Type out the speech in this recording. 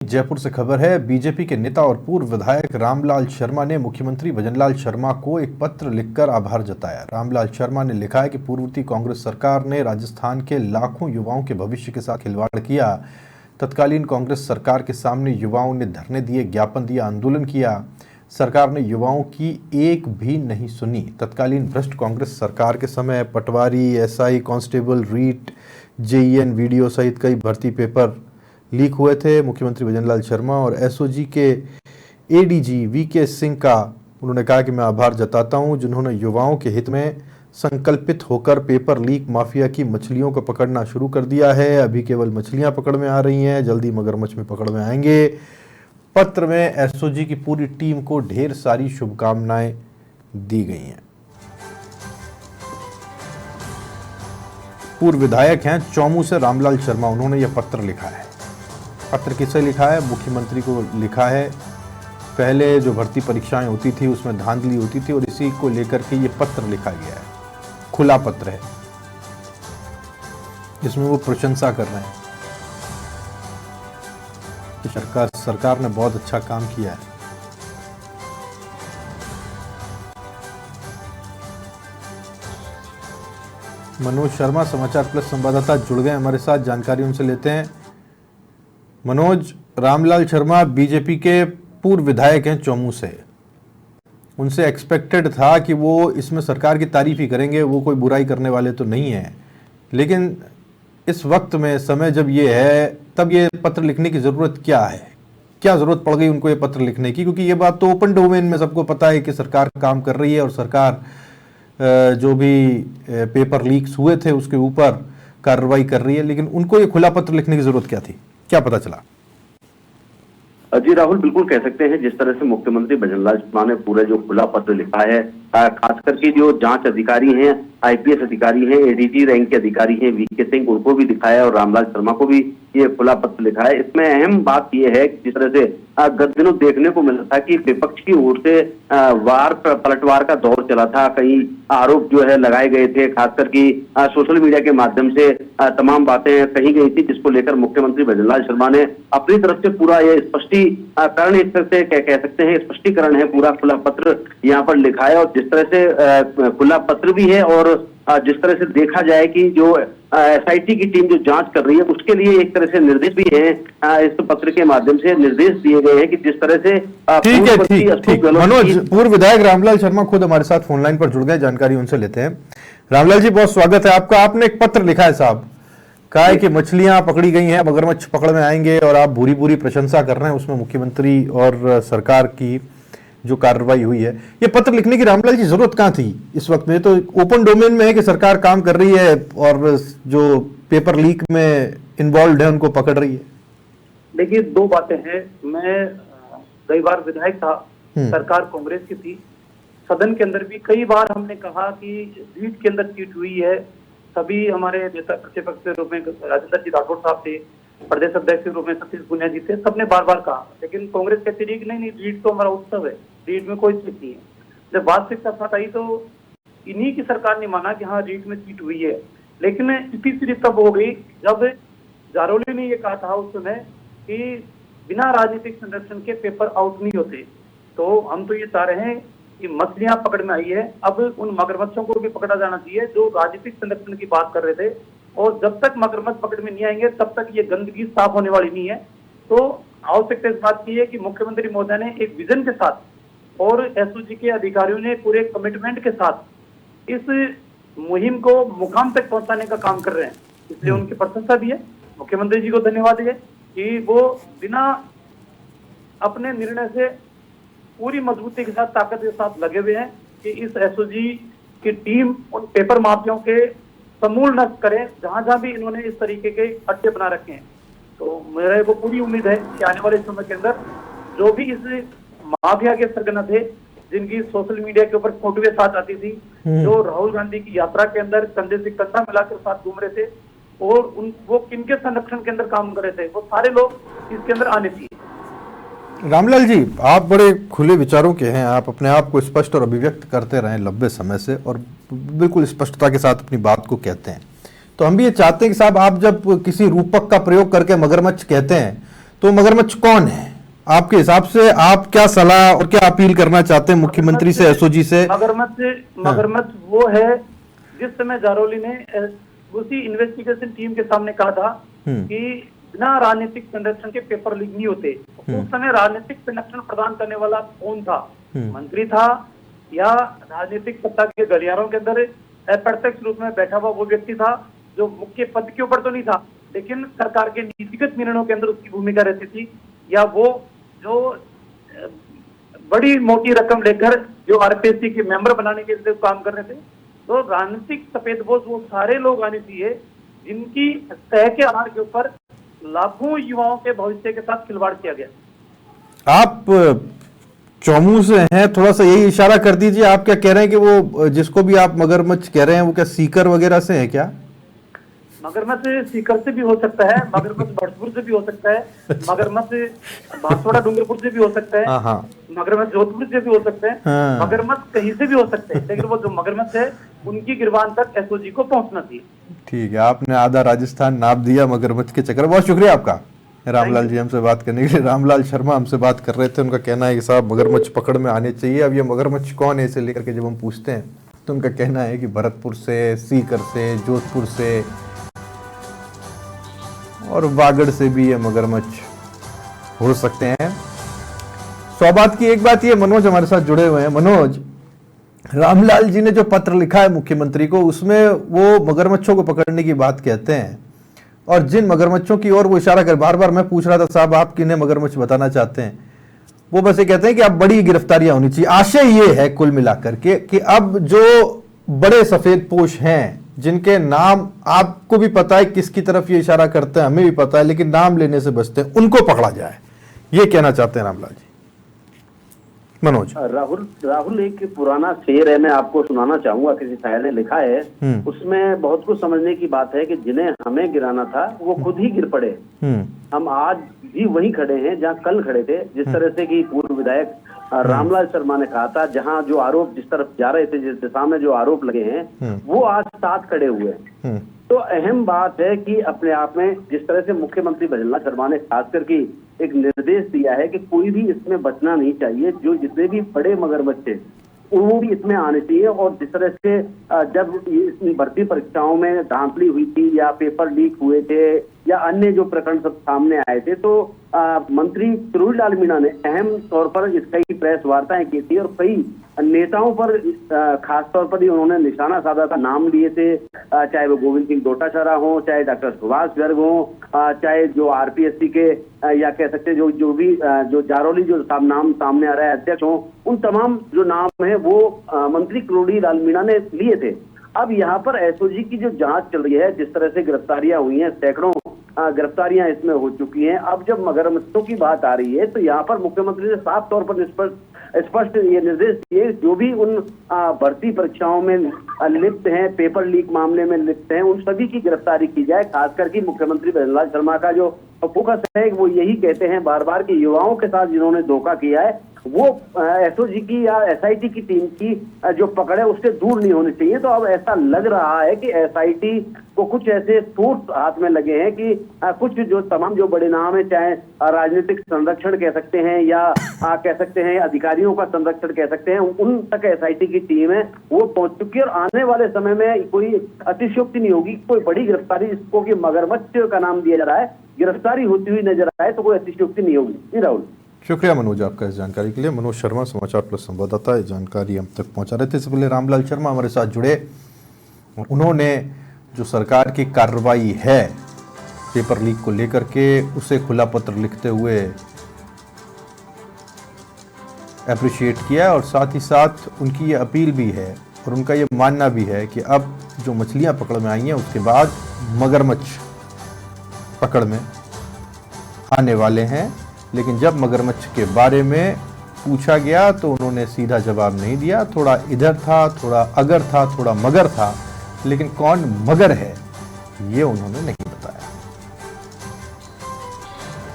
जयपुर से खबर है। बीजेपी के नेता और पूर्व विधायक रामलाल शर्मा ने मुख्यमंत्री भजनलाल शर्मा को एक पत्र लिखकर आभार जताया। रामलाल शर्मा ने लिखा है कि पूर्ववर्ती कांग्रेस सरकार ने राजस्थान के लाखों युवाओं के भविष्य के साथ खिलवाड़ किया। तत्कालीन कांग्रेस सरकार के सामने युवाओं ने धरने दिए, ज्ञापन दिया, आंदोलन किया। सरकार ने युवाओं की एक भी नहीं सुनी। तत्कालीन भ्रष्ट कांग्रेस सरकार के समय पटवारी, SI, constable, REET, JEN, VDO सहित कई भर्ती पेपर लीक हुए थे। मुख्यमंत्री भजनलाल शर्मा और एसओजी के एडीजी वीके सिंह का उन्होंने कहा कि मैं आभार जताता हूं, जिन्होंने युवाओं के हित में संकल्पित होकर पेपर लीक माफिया की मछलियों को पकड़ना शुरू कर दिया है। अभी केवल मछलियां पकड़ में आ रही हैं, जल्दी मगरमच्छ में पकड़ में आएंगे। पत्र में एसओजी की पूरी टीम को ढेर सारी शुभकामनाएं दी गई हैं। पूर्व विधायक हैं चौमू से रामलाल शर्मा, उन्होंने यह पत्र लिखा है। पत्र किसे लिखा है? मुख्यमंत्री को लिखा है। पहले जो भर्ती परीक्षाएं होती थी उसमें धांधली होती थी और इसी को लेकर के ये पत्र लिखा गया है। खुला पत्र है, जिसमें वो प्रशंसा कर रहे हैं कि सरकार ने बहुत अच्छा काम किया है। मनोज शर्मा समाचार प्लस संवाददाता जुड़ गए हमारे साथ, जानकारी उनसे लेते हैं। मनोज, रामलाल शर्मा बीजेपी के पूर्व विधायक हैं चौमू से, उनसे एक्सपेक्टेड था कि वो इसमें सरकार की तारीफ ही करेंगे, वो कोई बुराई करने वाले तो नहीं है। लेकिन इस वक्त में समय जब ये है, तब ये पत्र लिखने की ज़रूरत क्या है? क्या ज़रूरत पड़ गई उनको ये पत्र लिखने की? क्योंकि ये बात तो ओपन डोमेन में सबको पता है कि सरकार काम कर रही है और सरकार जो भी पेपर लीक्स हुए थे उसके ऊपर कार्रवाई कर रही है। लेकिन उनको ये खुला पत्र लिखने की ज़रूरत क्या थी? क्या पता चला? जी राहुल, बिल्कुल कह सकते हैं जिस तरह से मुख्यमंत्री भजनलाल शर्मा ने पूरा जो खुला पत्र लिखा है, खास करके जो जांच अधिकारी हैं, आईपीएस अधिकारी हैं, एडीजी रैंक के अधिकारी हैं वीके सिंह, उनको भी लिखा है और रामलाल शर्मा को भी ये खुला पत्र लिखा है। इसमें अहम बात यह है कि जिस तरह से गत दिनों देखने को मिला था कि विपक्ष की ओर से वार पलटवार का दौर चला था, कई आरोप जो है लगाए गए थे, खासकर कि सोशल मीडिया के माध्यम से तमाम बातें कही गई थी, जिसको लेकर मुख्यमंत्री भजनलाल शर्मा ने अपनी तरफ से पूरा ये स्पष्टीकरण, इस तरह से कह सकते हैं स्पष्टीकरण है, पूरा खुला पत्र यहाँ पर लिखा है। और जिस तरह से खुला पत्र भी है और जिस तरह से देखा जाए कि जो एसआईटी की टीम जो जांच कर रही है उसके लिए एक तरह से निर्देश भी है, इस पत्र के माध्यम से निर्देश दिए गए हैं कि जिस तरह से ठीक। मनोज, पूर्व विधायक रामलाल शर्मा खुद हमारे साथ फोन लाइन पर जुड़ गए, जानकारी उनसे लेते हैं। रामलाल जी, बहुत स्वागत है आपका। आपने एक पत्र लिखा है साहब, कहा है कि मछलियां पकड़ी गई हैं, मगरमच्छ पकड़ में आएंगे, और आप भूरी भूरी प्रशंसा कर रहे हैं उसमें मुख्यमंत्री और सरकार की जो कार्रवाई हुई है। ये पत्र लिखने की रामलाल जी जरूरत कहाँ थी इस वक्त में? तो ओपन डोमेन में है कि सरकार काम कर रही है और जो पेपर लीक में इन्वॉल्व है उनको पकड़ रही है। देखिए, दो बातें हैं। मैं कई बार विधायक था, सरकार कांग्रेस की थी, सदन के अंदर भी कई बार हमने कहा कि रीट के अंदर चीट हुई है। सभी हमारे नेता प्रतिपक्ष के रूप में राजेंद्र जी राठौड़ साहब थे, प्रदेश अध्यक्ष के रूप में सतीश पुनिया जी थे, सबने बार बार कहा। लेकिन कांग्रेस कहती रही कि नहीं, रीट तो हमारा उत्सव है, रीट में कोई चीट नहीं है। जब वास्तविकता साथ आई तो इन्हीं की सरकार ने माना कि हाँ, रीट में चीट हुई है। लेकिन स्थिति तब हो गई जब जारोली ने ये कहा था उस समय कि बिना राजनीतिक संरक्षण के पेपर आउट नहीं होते। तो हम तो ये चाह रहे हैं कि मछलियां पकड़ में आई है, अब उन मगरमच्छों को भी पकड़ा जाना चाहिए जो राजनीतिक संरक्षण की बात कर रहे थे। और जब तक मगरमच्छ पकड़ में नहीं आएंगे तब तक ये गंदगी साफ होने वाली नहीं है। तो आवश्यकता इस बात की है कि मुख्यमंत्री महोदय ने एक विजन के साथ और एसओजी के अधिकारियों ने पूरे कमिटमेंट के साथ इस मुहिम को मुकाम तक पहुंचाने का काम कर रहे हैं, इसलिए उनकी प्रशंसा भी है। मुख्यमंत्री जी को धन्यवाद है कि वो बिना अपने निर्णय से पूरी मजबूती के साथ, ताकत के साथ लगे हुए हैं कि इस एसओजी की टीम उन पेपर माफियाओं के समूल नष्ट करें जहां जहां भी इन्होंने इस तरीके के अड्डे बना रखे हैं। तो मेरे को पूरी उम्मीद है कि आने वाले समय के अंदर जो भी इस माफिया के सरगना थे, जिनकी सोशल मीडिया के ऊपर फोटोएं साथ आती थी, जो राहुल गांधी की यात्रा के अंदर कंधे से कंधा मिलाकर साथ घूम रहे थे और वो किनके संरक्षण के अंदर काम कर रहे थे, वो सारे लोग इसके अंदर आने चाहिए। रामलाल जी, आप बड़े खुले विचारों के हैं, आप अपने आप को स्पष्ट और अभिव्यक्त करते रहे लंबे समय से और बिल्कुल स्पष्टता के साथ अपनी बात को कहते हैं। तो हम भी ये चाहते हैं कि साहब, आप जब किसी रूपक का प्रयोग करके मगरमच्छ कहते हैं तो मगरमच्छ कौन है आपके हिसाब से? आप क्या सलाह और क्या अपील करना चाहते हैं मुख्यमंत्री से, एसओजी से? मगरमच्छ वो है जिस समय जारौली ने उसी इन्वेस्टिगेशन टीम के सामने कहा था कि बिना राजनीतिक संरक्षण के पेपर लीक नहीं होते। उस समय राजनीतिक संरक्षण प्रदान करने वाला कौन था? मंत्री था या राजनीतिक सत्ता के गलियारों के अंदर अप्रत्यक्ष रूप में बैठा हुआ वो व्यक्ति था जो मुख्य पद के ऊपर तो नहीं था, लेकिन सरकार के नीतिगत निर्णयों के अंदर उसकी भूमिका रहती थी, या वो जो बड़ी मोटी रकम लेकर जो आरपीएससी के मेंबर बनाने के लिए काम कर रहे थे। तो राजनीतिक सफेदपोश वो सारे लोग आने चाहिए जिनकी तय के आधार के ऊपर लाखों युवाओं के भविष्य के साथ खिलवाड़ किया गया। आप चौमू से हैं, थोड़ा सा यही इशारा कर दीजिए। आप क्या कह रहे हैं कि वो जिसको भी आप मगरमच्छ कह रहे हैं वो क्या सीकर वगैरह से है क्या? मगरमच्छ सीकर से भी हो सकता है, मगरमच्छ भरतपुर से भी हो सकता है, मगरमच्छ बांसवाड़ा डूंगरपुर से भी हो सकता है, मगरमच्छ जोधपुर से भी हो सकते हैं, मगरमच्छ कहीं से भी हो सकते हैं, लेकिन वो जो मगरमच्छ है उनकी गिरबान तक एसओजी को पहुंचना चाहिए। ठीक है, आपने आधा राजस्थान नाप दिया मगरमच्छ के चक्कर। बहुत शुक्रिया आपका रामलाल जी हमसे बात करने के लिए। रामलाल शर्मा हमसे बात कर रहे थे। उनका कहना है कि साहब मगरमच्छ पकड़ में आने चाहिए। अब ये मगरमच्छ कौन है इसे लेकर के जब हम पूछते हैं तो उनका कहना है कि भरतपुर से, सीकर से, जोधपुर से और वागड़ से भी ये मगरमच्छ हो सकते हैं। सौबात की एक बात ये, मनोज हमारे साथ जुड़े हुए हैं। मनोज, रामलाल जी ने जो पत्र लिखा है मुख्यमंत्री को, उसमें वो मगरमच्छों को पकड़ने की बात कहते हैं और जिन मगरमच्छों की ओर वो इशारा कर, बार बार मैं पूछ रहा था साहब आप किन्हें मगरमच्छ बताना चाहते हैं, वो बस ये कहते हैं कि अब बड़ी गिरफ्तारियां होनी चाहिए। आशय ये है कुल मिलाकर के कि अब जो बड़े सफेद पोश हैं जिनके नाम आपको भी पता है किसकी तरफ ये इशारा करते हैं, हमें भी पता है, लेकिन नाम लेने से बचते हैं, उनको पकड़ा जाए, ये कहना चाहते हैं रामलाल जी। मनोज। राहुल एक पुराना शेर है, मैं आपको सुनाना चाहूंगा, किसी शायर ने लिखा है, उसमें बहुत कुछ समझने की बात है कि जिन्हें हमें गिराना था वो खुद ही गिर पड़े। हम आज भी वहीं खड़े हैं जहां कल खड़े थे। जिस तरह से कि पूर्व विधायक रामलाल शर्मा ने कहा था, जहां जो आरोप जिस तरफ जा रहे थे, जिस दिशा में जो आरोप लगे हैं वो आज साथ खड़े हुए हैं। तो अहम बात है कि अपने आप में जिस तरह से मुख्यमंत्री भजनलाल शर्मा ने खासकर की एक निर्देश दिया है कि कोई भी इसमें बचना नहीं चाहिए, जो जितने भी बड़े मगरमच्छ थे वो भी इसमें आने चाहिए। और जिस तरह से जब ये भर्ती परीक्षाओं में धांधली हुई थी या पेपर लीक हुए थे या अन्य जो प्रकरण सब सामने आए थे, तो मंत्री किरोड़ीलाल मीणा ने अहम तौर पर कई प्रेस वार्ताएं की थी और कई नेताओं पर खास तौर पर ही उन्होंने निशाना साधा था, नाम लिए थे, चाहे वो गोविंद सिंह डोटासरा हो, चाहे डॉक्टर सुभाष गर्ग हो, चाहे जो आरपीएससी के या कह सकते जो भी जो जारौली जो नाम सामने आ रहा है अध्यक्ष हो, उन तमाम जो नाम है वो मंत्री किरोड़ीलाल मीणा ने लिए थे। अब यहाँ पर एसओजी की जो जांच चल रही है, जिस तरह से गिरफ्तारियां हुई हैं, सैकड़ों गिरफ्तारियां इसमें हो चुकी हैं। अब जब मगरमच्छों की बात आ रही है तो यहाँ पर मुख्यमंत्री ने साफ तौर पर स्पष्ट ये निर्देश दिए, जो भी उन भर्ती परीक्षाओं में लिप्त हैं, पेपर लीक मामले में लिप्त हैं, उन सभी की गिरफ्तारी की जाए। खासकर की मुख्यमंत्री भजनलाल शर्मा का जो फोकस है वो यही कहते हैं बार बार कि युवाओं के साथ जिन्होंने धोखा किया है वो एसओजी की या एसआईटी की टीम की जो पकड़ है उससे दूर नहीं होनी चाहिए। तो अब ऐसा लग रहा है कि एसआईटी को कुछ ऐसे सोर्स हाथ में लगे हैं कि कुछ जो तमाम जो बड़े नाम है, चाहे राजनीतिक संरक्षण कह सकते हैं या कह सकते हैं अधिकारियों का संरक्षण कह सकते हैं, उन तक एसआईटी की टीम है वो पहुंच चुकी है। और आने वाले समय में कोई अतिशयोक्ति नहीं होगी, कोई बड़ी गिरफ्तारी जिसको कि मगरमच्छ का नाम दिया जा रहा है, गिरफ्तारी होती हुई नजर आए तो कोई अतिशयोक्ति नहीं होगी। जी राहुल, शुक्रिया मनोज आपका इस जानकारी के लिए। मनोज शर्मा, समाचार प्लस संवाददाता, इस जानकारी हम तक पहुंचा रहे थे। इससे पहले रामलाल शर्मा हमारे साथ जुड़े, उन्होंने जो सरकार की कार्रवाई है पेपर लीक को लेकर के उसे खुला पत्र लिखते हुए एप्रिशिएट किया और साथ ही साथ उनकी ये अपील भी है और उनका ये मानना भी है कि अब जो मछलियां पकड़ में आई हैं उसके बाद मगरमच्छ पकड़ में आने वाले हैं। लेकिन जब मगरमच्छ के बारे में पूछा गया तो उन्होंने सीधा जवाब नहीं दिया, थोड़ा इधर था, थोड़ा अगर था, थोड़ा मगर था, लेकिन कौन मगर है ये उन्होंने नहीं